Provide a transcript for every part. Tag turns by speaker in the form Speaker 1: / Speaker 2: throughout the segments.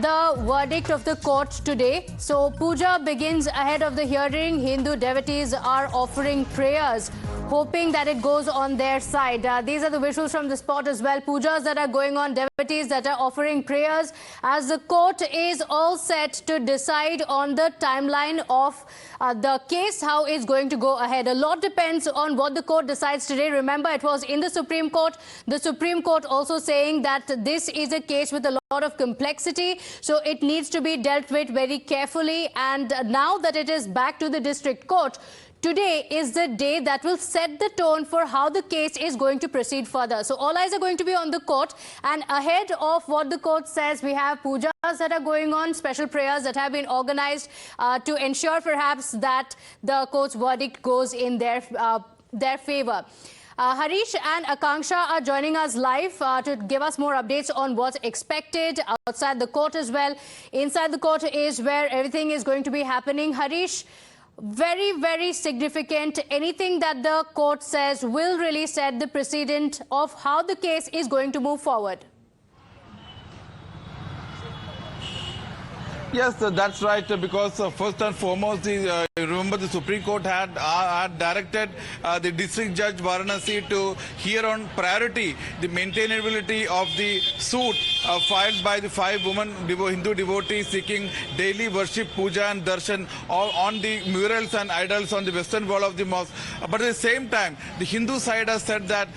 Speaker 1: the verdict of the court today. So puja begins ahead of the hearing. Hindu devotees are offering prayers, hoping that it goes on their side. These are the visuals from the spot as well. Pujas that are going on, devotees that are offering prayers as the court is all set to decide on the timeline of the case, how it's going to go ahead. A lot depends on what the court decides today. Remember, it was in the Supreme Court. The Supreme Court also saying that this is a case with a lot of complexity, so it needs to be dealt with very carefully. And now that it is back to the district court, today is the day that will set the tone for how the case is going to proceed further. So all eyes are going to be on the court, and ahead of what the court says, we have pujas that are going on, special prayers that have been organized to ensure perhaps that the court's verdict goes in their favor. Harish and Akanksha are joining us live to give us more updates on what's expected outside the court as well. Inside the court is where everything is going to be happening. Harish, very, very significant. Anything that the court says will really set the precedent of how the case is going to move forward.
Speaker 2: Yes, that's right, because first and foremost, remember the Supreme Court had directed the district judge Varanasi to hear on priority the maintainability of the suit filed by the 5 women Hindu devotees seeking daily worship, puja and darshan on the murals and idols on the western wall of the mosque. But at the same time, the Hindu side has said that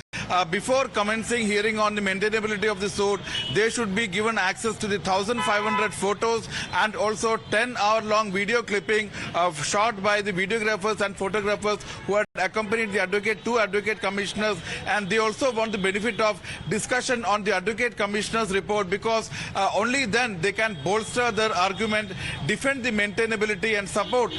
Speaker 2: before commencing hearing on the maintainability of the suit, they should be given access to the 1,500 photos and also 10-hour-long video clipping shot by the videographers and photographers who had accompanied the two advocate commissioners, and they also want the benefit of discussion on the advocate commissioner's report, because only then they can bolster their argument, defend the maintainability and support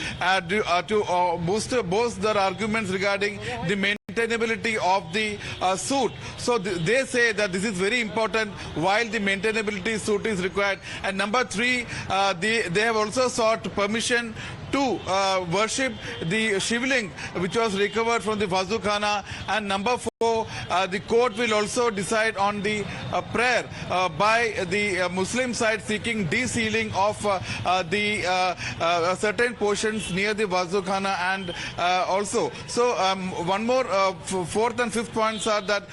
Speaker 2: to boost their arguments regarding the maintainability of the suit. So they say that this is very important while the maintainability suit is required. And number 3, they have also sought permission to worship the Shivling which was recovered from the Vazukhana. And number 4, the court will also decide on the prayer by the Muslim side seeking de-sealing of the certain portions near the Vazukhana. And also, so one more 4th and 5th points are that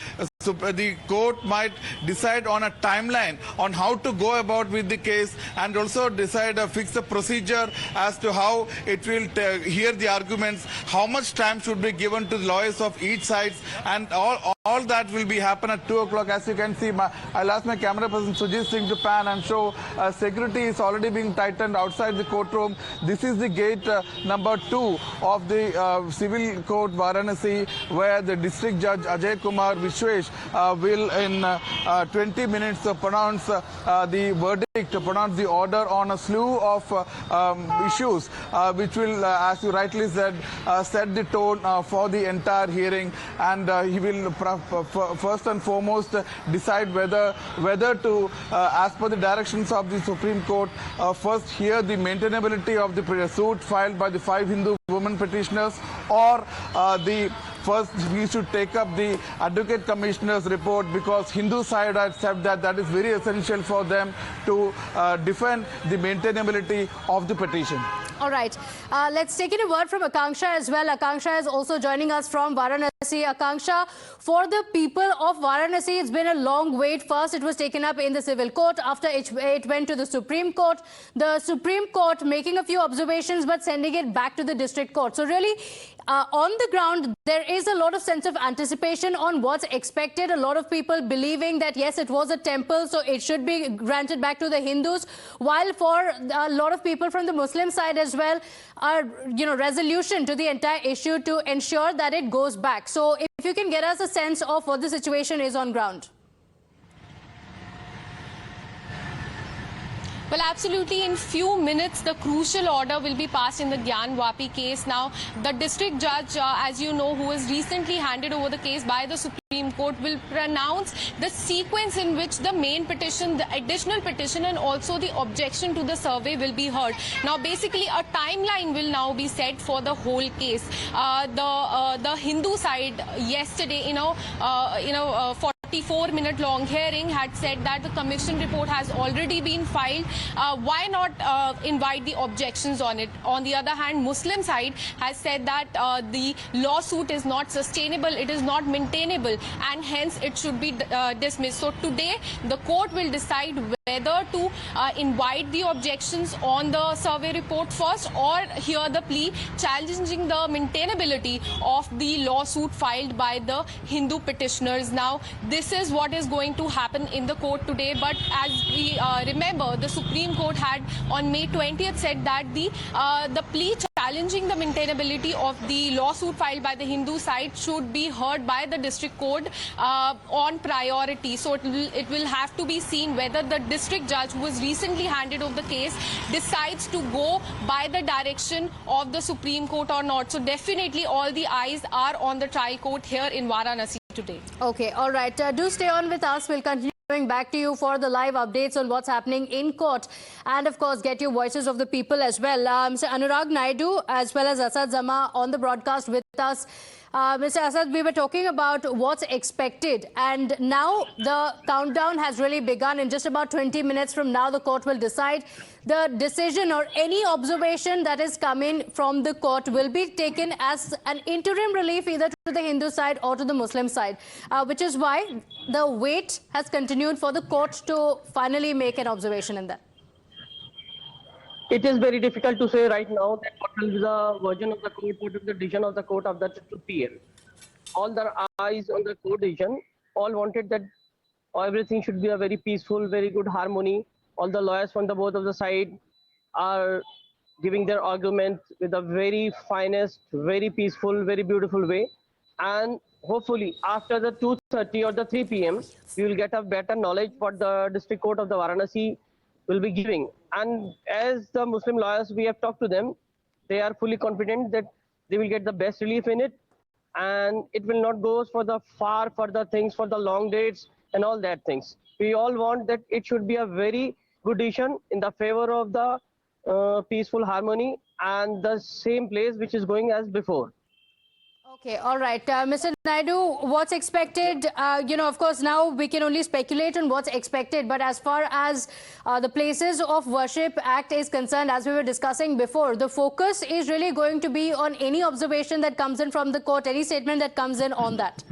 Speaker 2: the court might decide on a timeline on how to go about with the case, and also decide fix a procedure as to how it will hear the arguments, how much time should be given to the lawyers of each side, and all that will be happen at 2 o'clock. As you can see, I'll ask my camera person Sujit Singh to pan and show security is already being tightened outside the courtroom. This is the gate number 2 of the civil court Varanasi, where the district judge Ajay Kumar Vishwesh will in 20 minutes pronounce the verdict, pronounce the order on a slew of issues which will, as you rightly said, set the tone for the entire hearing. And he will first and foremost decide whether to, as per the directions of the Supreme Court, first hear the maintainability of the suit filed by the 5 Hindu women petitioners, or first we should take up the advocate commissioner's report, because Hindu side has said that that is very essential for them to defend the maintainability of the petition.
Speaker 1: All right. Let's take in a word from Akanksha as well. Akanksha is also joining us from Varanasi. Akanksha, for the people of Varanasi, it's been a long wait. First, it was taken up in the civil court. After it went to the Supreme Court. The Supreme Court making a few observations but sending it back to the district court. So really, on the ground, there is a lot of sense of anticipation on what's expected. A lot of people believing that, yes, it was a temple, so it should be granted back to the Hindus. While for a lot of people from the Muslim side as well, resolution to the entire issue to ensure that it goes back. So if you can get us a sense of what the situation is on ground.
Speaker 3: Well, absolutely. In few minutes, the crucial order will be passed in the Gyanvapi case. Now, the district judge, as you know, who was recently handed over the case by the Supreme Court, will pronounce the sequence in which the main petition, the additional petition, and also the objection to the survey will be heard. Now, basically, a timeline will now be set for the whole case. The Hindu side yesterday, 40 44-minute long hearing had said that the commission report has already been filed. Why not invite the objections on it? On the other hand, Muslim side has said that the lawsuit is not sustainable, it is not maintainable, and hence it should be dismissed. So today the court will decide whether to invite the objections on the survey report first or hear the plea challenging the maintainability of the lawsuit filed by the Hindu petitioners. Now, this is what is going to happen in the court today. But as we remember, the Supreme Court had on May 20th said that the plea challenging the maintainability of the lawsuit filed by the Hindu side should be heard by the district court on priority. So it will have to be seen whether the district judge who was recently handed over the case decides to go by the direction of the Supreme Court or not. So definitely all the eyes are on the trial court here in Varanasi today.
Speaker 1: Okay, all right. Do stay on with us. We'll continue going back to you for the live updates on what's happening in court and, of course, get your voices of the people as well. Mr. Anurag Naidu as well as Asad Zama on the broadcast with us. Mr. Asad, we were talking about what's expected, and now the countdown has really begun. In just about 20 minutes from now, the court will decide. The decision or any observation that is coming from the court will be taken as an interim relief either to the Hindu side or to the Muslim side, which is why the wait has continued for the court to finally make an observation in that.
Speaker 4: It is very difficult to say right now that what will be the version of the court, what will be the decision of the court of that 2 p.m. All the eyes on the court decision, all wanted that everything should be a very peaceful, very good harmony. All the lawyers from the both of the side are giving their arguments with a very finest, very peaceful, very beautiful way. And hopefully after the 2:30 or the 3 p.m., we will get a better knowledge what the district court of the Varanasi will be giving. And as the Muslim lawyers, we have talked to them, they are fully confident that they will get the best relief in it, and it will not go for the far further things, for the long dates and all that things. We all want that it should be a very good decision in the favor of the peaceful harmony and the same place which is going as before.
Speaker 1: Okay, all right. Mr. Naidu, what's expected? Of course, now we can only speculate on what's expected. But as far as the Places of Worship Act is concerned, as we were discussing before, the focus is really going to be on any observation that comes in from the court, any statement that comes in on that.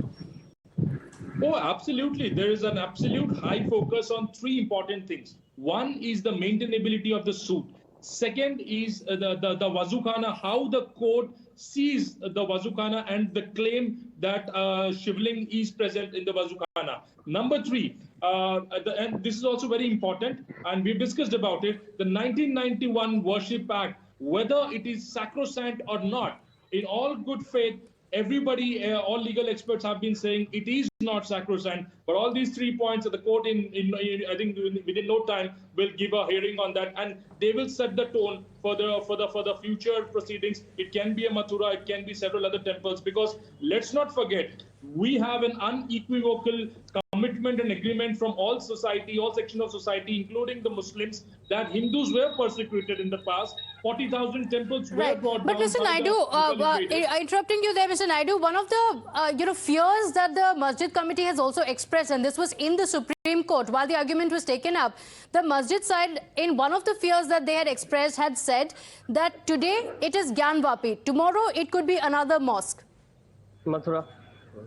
Speaker 5: Oh, absolutely. There is an absolute high focus on 3 important things. One is the maintainability of the suit. Second is the Wazukhana, how the court sees the Wazukhana and the claim that Shivling is present in the Wazukhana. Number 3, and this is also very important, and we've discussed about it, the 1991 Worship Act, whether it is sacrosanct or not, in all good faith, everybody, all legal experts have been saying it is not sacrosanct. But all these 3 points that the court, I think within no time, will give a hearing on that, and they will set the tone for the future proceedings. It can be a Mathura, it can be several other temples, because let's not forget, we have an unequivocal commitment and agreement from all society, all sections of society, including the Muslims, that Hindus were persecuted in the past. 40,000 temples were brought down.
Speaker 1: But Mr. Naidu, interrupting you there, Mr. Naidu, one of the fears that the Masjid Committee has also expressed, and this was in the Supreme Court while the argument was taken up, the Masjid side, in one of the fears that they had expressed, had said that today it is Gyanvapi, tomorrow it could be another mosque.
Speaker 4: Mathura.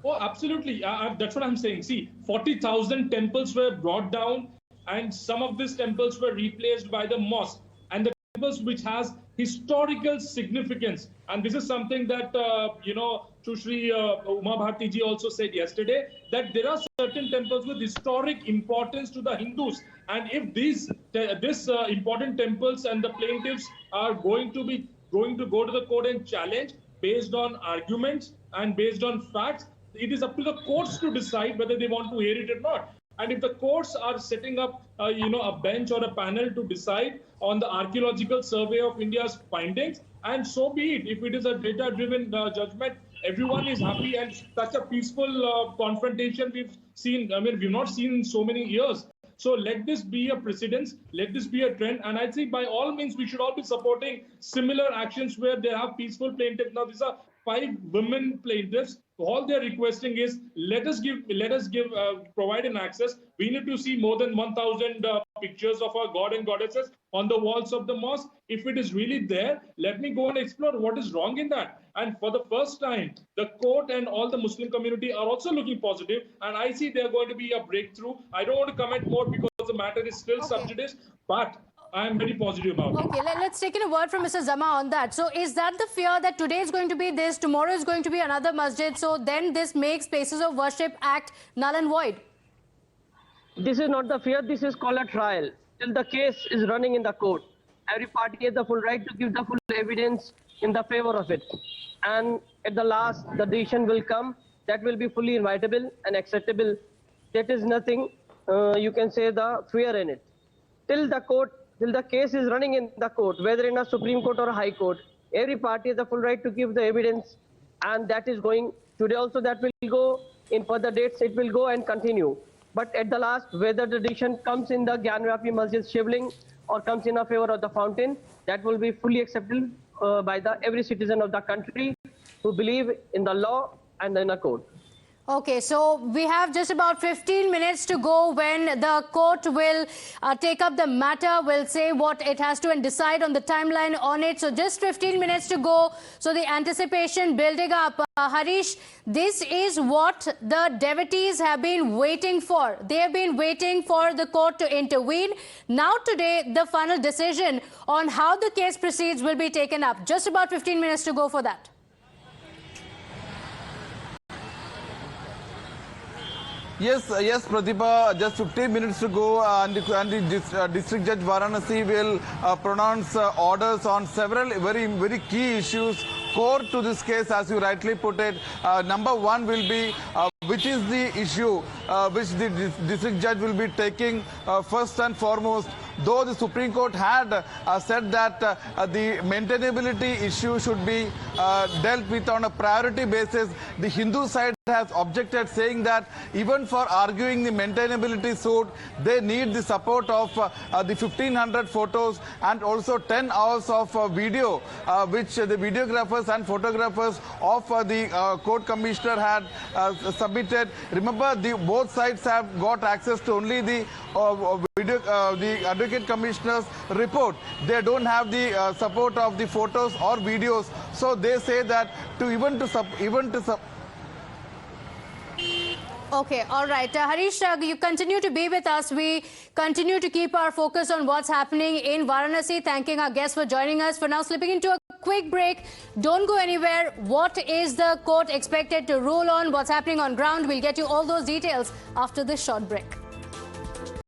Speaker 5: Oh, absolutely. That's what I'm saying. See, 40,000 temples were brought down, and some of these temples were replaced by the mosque. And the temples which has historical significance. And this is something that, Sushri Uma Bharti ji also said yesterday, that there are certain temples with historic importance to the Hindus. And if these important temples and the plaintiffs are going to go to the court and challenge based on arguments and based on facts, it is up to the courts to decide whether they want to hear it or not. And if the courts are setting up, a bench or a panel to decide on the archaeological survey of India's findings, and so be it. If it is a data-driven judgment, everyone is happy, and such a peaceful confrontation we've seen. We've not seen in so many years. So let this be a precedence, let this be a trend, and I think by all means we should all be supporting similar actions where they have peaceful plaintiffs. Now these are 5 women plaintiffs, All they're requesting is provide an access. We need to see more than 1,000 pictures of our god and goddesses on the walls of the mosque. If it is really there, let me go and explore what is wrong in that. And for the first time, the court and all the Muslim community are also looking positive, and I see there are going to be a breakthrough. I don't want to comment more because the matter is still sub judice, but I am very positive about it.
Speaker 1: Okay, let's take in a word from Mr. Zama on that. So is that the fear that today is going to be this, tomorrow is going to be another masjid, so then this makes places of worship act null and void?
Speaker 4: This is not the fear, this is called a trial. Till the case is running in the court, every party has the full right to give the full evidence in the favor of it. And at the last, the decision will come that will be fully invitable and acceptable. That is nothing, you can say, the fear in it. Till the case is running in the court, whether in a Supreme Court or a High Court, every party has the full right to give the evidence, and that is going today also. That will go in further dates, it will go and continue. But at the last, whether the decision comes in the Gyanvapi Masjid Shivling or comes in a favor of the fountain, that will be fully accepted by every citizen of the country who believe in the law and in a court.
Speaker 1: Okay, so we have just about 15 minutes to go when the court will take up the matter, will say what it has to and decide on the timeline on it. So just 15 minutes to go. So the anticipation building up. Harish, this is what the devotees have been waiting for. They have been waiting for the court to intervene. Now today, the final decision on how the case proceeds will be taken up. Just about 15 minutes to go for that.
Speaker 2: Yes, Pratibha, just 15 minutes to go, and the District Judge Varanasi will pronounce orders on several very key issues core to this case, as you rightly put it. Number one will be which is the issue which the District Judge will be taking first and foremost. Though the Supreme Court had said that the maintainability issue should be dealt with on a priority basis, the Hindu side has objected, saying that even for arguing the maintainability suit, they need the support of the 1,500 photos and also 10 hours of video, which the videographers and photographers of the court commissioner had submitted. Remember, both sides have got access to only the the advocate commissioner's report. They don't have the support of the photos or videos. So they say that
Speaker 1: Okay, all right. Harish, you continue to be with us. We continue to keep our focus on what's happening in Varanasi. Thanking our guests for joining us. For now, slipping into a quick break. Don't go anywhere. What is the court expected to rule on? What's happening on ground? We'll get you all those details after this short break.